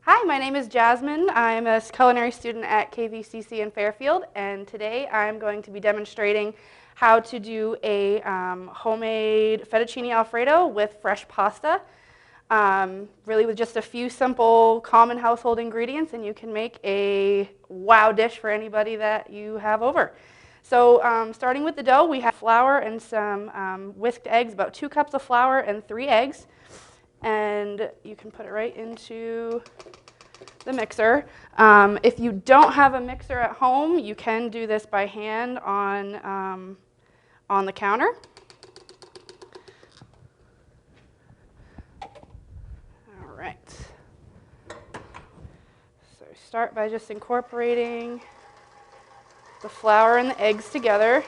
Hi, my name is Jasmine. I'm a culinary student at KVCC in Fairfield, and today I'm going to be demonstrating how to do a homemade fettuccine alfredo with fresh pasta. Really with just a few simple common household ingredients, and you can make a wow dish for anybody that you have over. So starting with the dough, we have flour and some whisked eggs, about 2 cups of flour and 3 eggs. And you can put it right into the mixer. If you don't have a mixer at home, you can do this by hand on the counter. All right. So start by just incorporating the flour and the eggs together.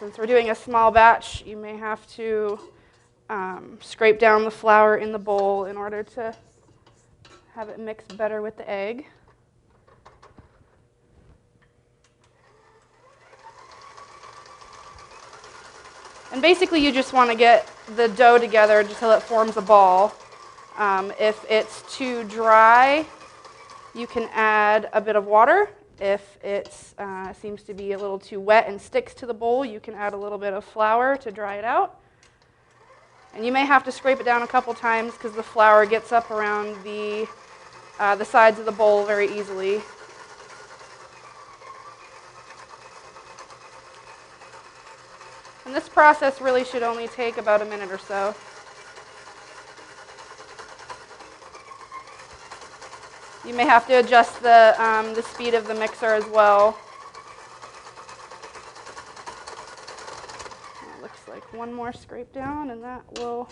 Since we're doing a small batch, you may have to scrape down the flour in the bowl in order to have it mixed better with the egg. And basically you just want to get the dough together until it forms a ball. If it's too dry, you can add a bit of water. If it seems to be a little too wet and sticks to the bowl, you can add a little bit of flour to dry it out. And you may have to scrape it down a couple times because the flour gets up around the sides of the bowl very easily. And this process really should only take about a minute or so. You may have to adjust the speed of the mixer as well. It looks like one more scrape down and that will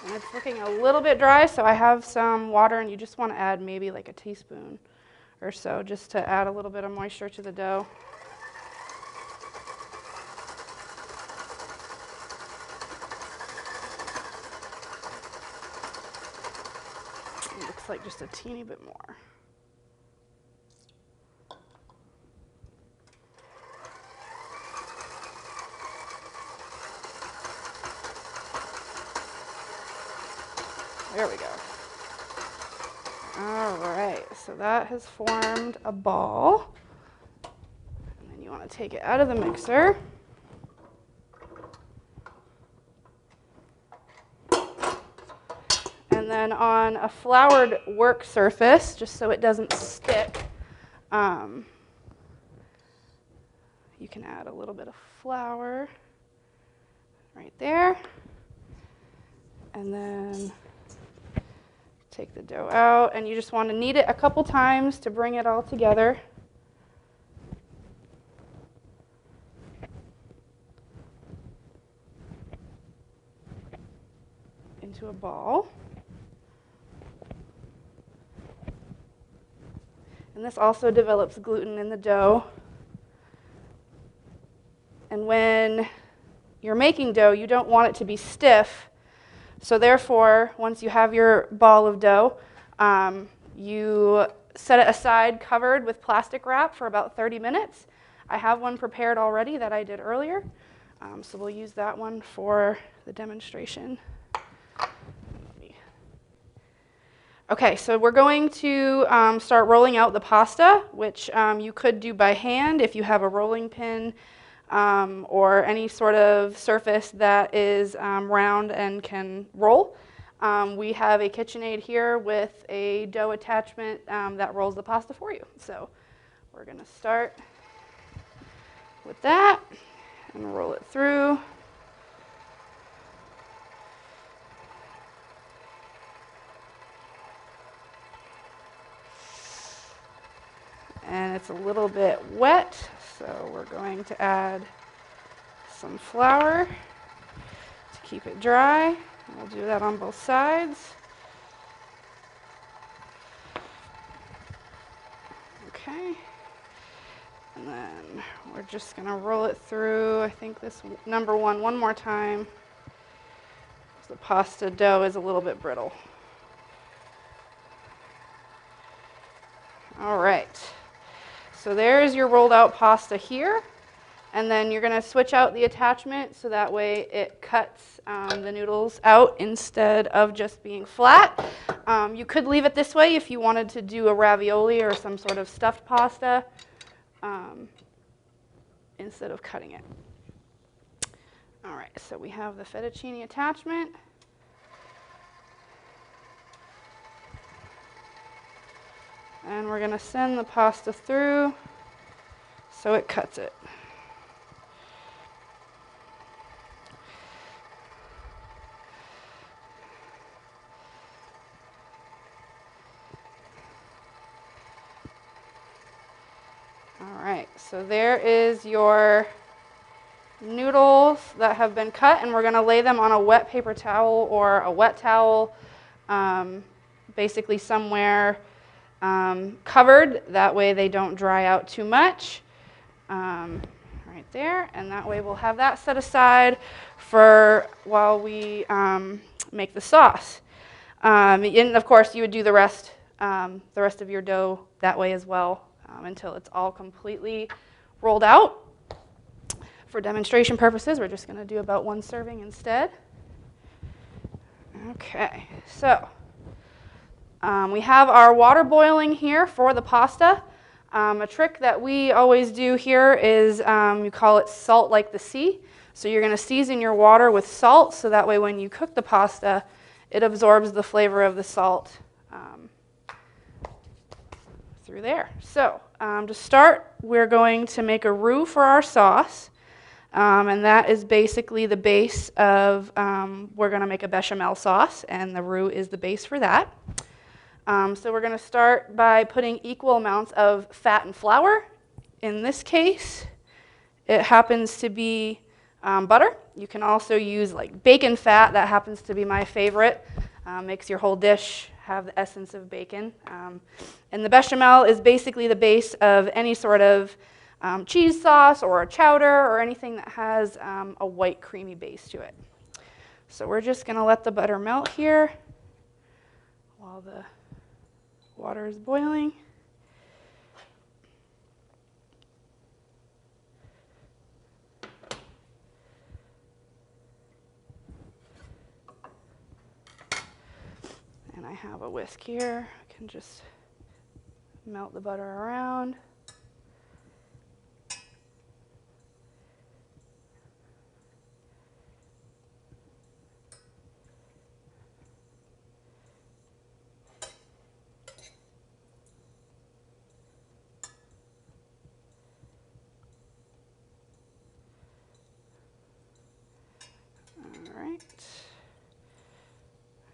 and it's looking a little bit dry, so I have some water, and you just want to add maybe like a teaspoon or so just to add a little bit of moisture to the dough. It looks like just a teeny bit more. There we go. All right, so that has formed a ball. And then you want to take it out of the mixer. And then on a floured work surface, just so it doesn't stick, you can add a little bit of flour right there. And then take the dough out, and you just want to knead it a couple times to bring it all together. Into a ball. And this also develops gluten in the dough. And when you're making dough, you don't want it to be stiff. So therefore, once you have your ball of dough, you set it aside covered with plastic wrap for about 30 minutes. I have one prepared already that I did earlier, so we'll use that one for the demonstration. Okay, so we're going to start rolling out the pasta, which you could do by hand if you have a rolling pin. Or any sort of surface that is round and can roll. We have a KitchenAid here with a dough attachment that rolls the pasta for you. So we're going to start with that and roll it through. And it's a little bit wet, so we're going to add some flour to keep it dry. And we'll do that on both sides. Okay. And then we're just going to roll it through, I think this number one more time. The pasta dough is a little bit brittle. All right, so there's your rolled out pasta here. And then you're going to switch out the attachment so that way it cuts the noodles out instead of just being flat. You could leave it this way if you wanted to do a ravioli or some sort of stuffed pasta instead of cutting it. All right, so we have the fettuccine attachment. And we're going to send the pasta through so it cuts it. All right, so there is your noodles that have been cut, and we're going to lay them on a wet paper towel or a wet towel, basically somewhere covered. That way they don't dry out too much. Right there, and that way we'll have that set aside for while we make the sauce. And of course, you would do the rest of your dough that way as well until it's all completely rolled out. For demonstration purposes, we're just going to do about one serving instead. Okay, so we have our water boiling here for the pasta. A trick that we always do here is you call it salt like the sea. So you're going to season your water with salt so that way when you cook the pasta, it absorbs the flavor of the salt through there. So to start, we're going to make a roux for our sauce. And that is basically the base of, we're going to make a bechamel sauce, and the roux is the base for that. So we're going to start by putting equal amounts of fat and flour. In this case, it happens to be butter. You can also use like bacon fat. That happens to be my favorite. Makes your whole dish have the essence of bacon. And the bechamel is basically the base of any sort of cheese sauce or a chowder or anything that has a white creamy base to it. So we're just going to let the butter melt here while the water is boiling. And I have a whisk here. I can just melt the butter around.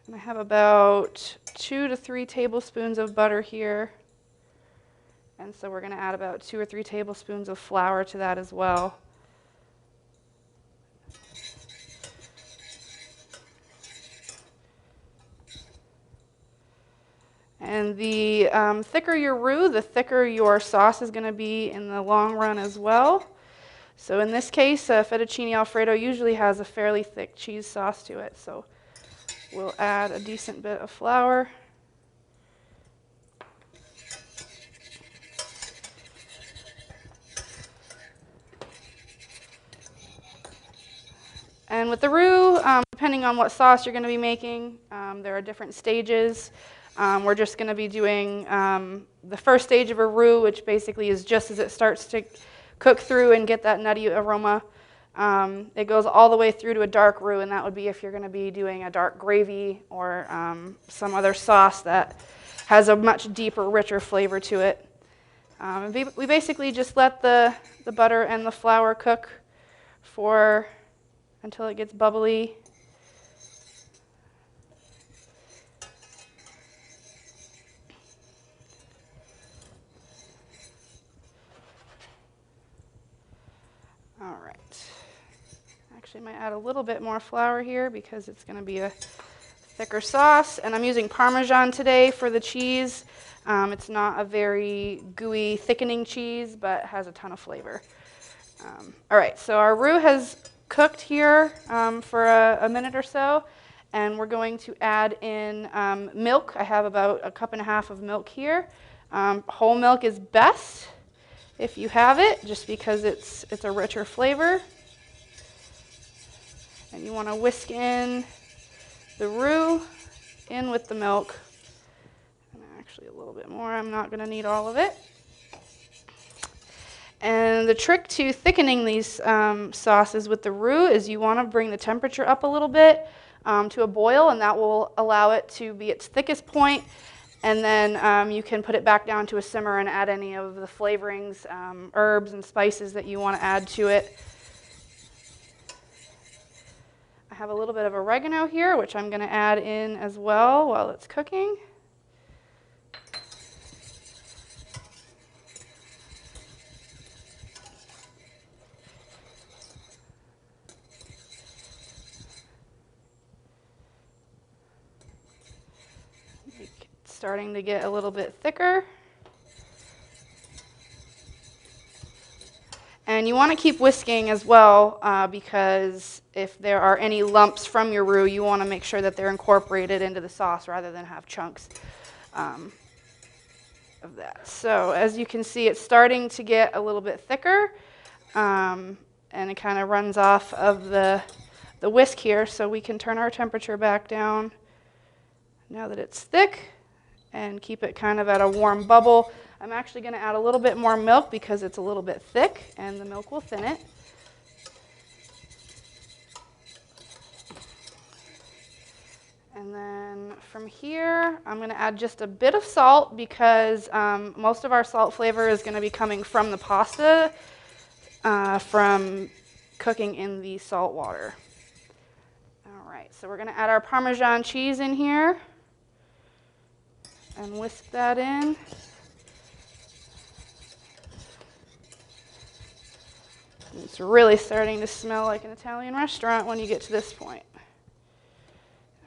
And I have about 2 to 3 tablespoons of butter here. And so we're going to add about 2 or 3 tablespoons of flour to that as well. And the thicker your roux, the thicker your sauce is going to be in the long run as well. So in this case, fettuccine Alfredo usually has a fairly thick cheese sauce to it. So we'll add a decent bit of flour. And with the roux, depending on what sauce you're going to be making, there are different stages. We're just going to be doing the first stage of a roux, which basically is just as it starts to cook through and get that nutty aroma. It goes all the way through to a dark roux, and that would be if you're going to be doing a dark gravy or some other sauce that has a much deeper, richer flavor to it. We basically just let the butter and the flour cook until it gets bubbly. All right. Actually, I might add a little bit more flour here because it's going to be a thicker sauce, and I'm using Parmesan today for the cheese. It's not a very gooey, thickening cheese, but has a ton of flavor. All right, so our roux has cooked here for a minute or so, and we're going to add in milk. I have about 1.5 cups of milk here. Whole milk is best if you have it, just because it's a richer flavor. And you want to whisk in the roux in with the milk. And actually a little bit more, I'm not going to need all of it. And the trick to thickening these sauces with the roux is you want to bring the temperature up a little bit to a boil, and that will allow it to be its thickest point. And then you can put it back down to a simmer and add any of the flavorings, herbs and spices that you want to add to it. I have a little bit of oregano here, which I'm going to add in as well while it's cooking. It's starting to get a little bit thicker. And you want to keep whisking as well because if there are any lumps from your roux, you want to make sure that they're incorporated into the sauce rather than have chunks of that. So as you can see, it's starting to get a little bit thicker, and it kind of runs off of the whisk here, so we can turn our temperature back down now that it's thick and keep it kind of at a warm bubble. I'm actually going to add a little bit more milk because it's a little bit thick and the milk will thin it. And then from here, I'm going to add just a bit of salt because most of our salt flavor is going to be coming from the pasta from cooking in the salt water. All right, so we're going to add our Parmesan cheese in here and whisk that in. It's really starting to smell like an Italian restaurant when you get to this point.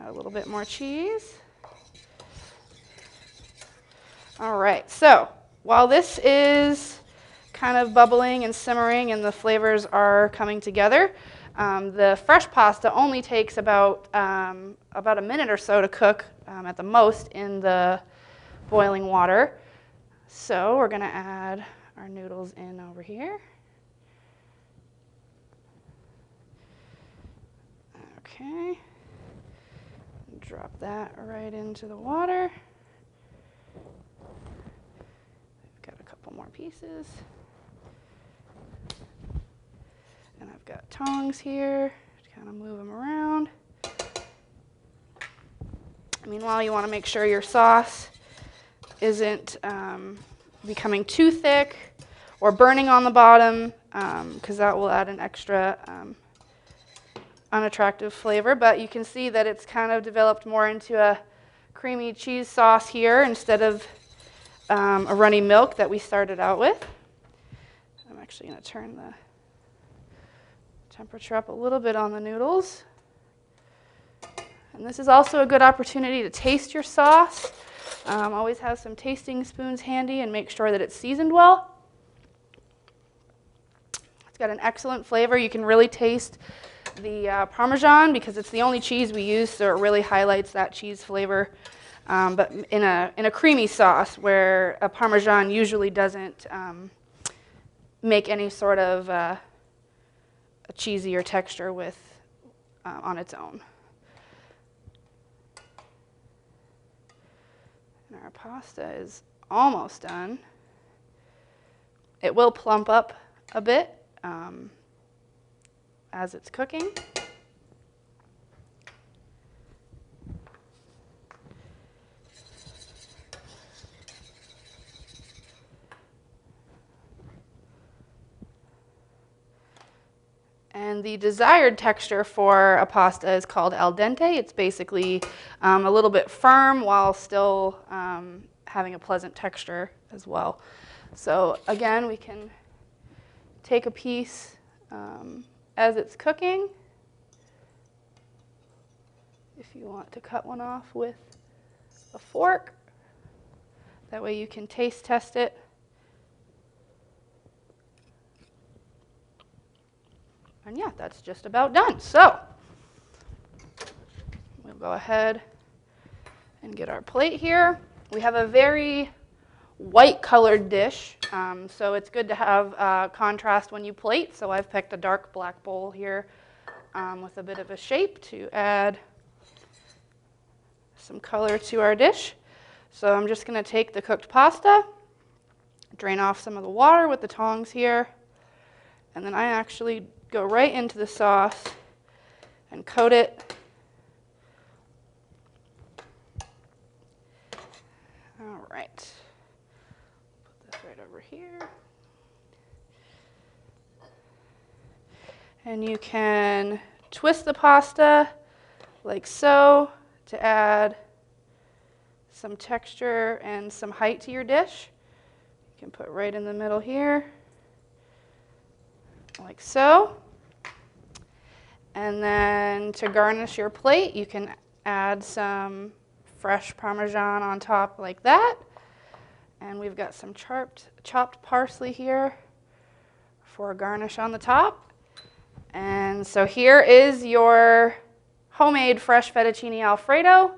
Add a little bit more cheese. All right, so while this is kind of bubbling and simmering and the flavors are coming together, the fresh pasta only takes about a minute or so to cook at the most in the boiling water. So we're going to add our noodles in over here. Okay, drop that right into the water. I've got a couple more pieces. And I've got tongs here to kind of move them around. Meanwhile, you want to make sure your sauce isn't becoming too thick or burning on the bottom, because that will add an extra unattractive flavor. But you can see that it's kind of developed more into a creamy cheese sauce here instead of a runny milk that we started out with. I'm actually going to turn the temperature up a little bit on the noodles. And this is also a good opportunity to taste your sauce. Always have some tasting spoons handy and make sure that it's seasoned well. It's got an excellent flavor. You can really taste the Parmesan because it's the only cheese we use, so it really highlights that cheese flavor. But in a creamy sauce where a Parmesan usually doesn't make any sort of a cheesier texture with on its own. And our pasta is almost done. It will plump up a bit as it's cooking. And the desired texture for a pasta is called al dente. It's basically a little bit firm while still having a pleasant texture as well. So again, we can take a piece as it's cooking. if you want to cut one off with a fork. That way you can taste test it. And yeah, that's just about done. So we'll go ahead and get our plate here. We have a very white colored dish, so it's good to have contrast when you plate. So I've picked a dark black bowl here with a bit of a shape to add some color to our dish. So I'm just going to take the cooked pasta, drain off some of the water with the tongs here, and then I actually go right into the sauce and coat it. All right. Put this right over here. And you can twist the pasta like so to add some texture and some height to your dish. You can put right in the middle here, like so. And then to garnish your plate, you can add some fresh Parmesan on top like that. And we've got some chopped parsley here for a garnish on the top. And so here is your homemade fresh fettuccine Alfredo.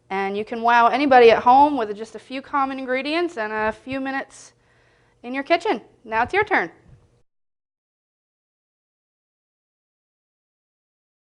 And you can wow anybody at home with just a few common ingredients and a few minutes in your kitchen. Now it's your turn.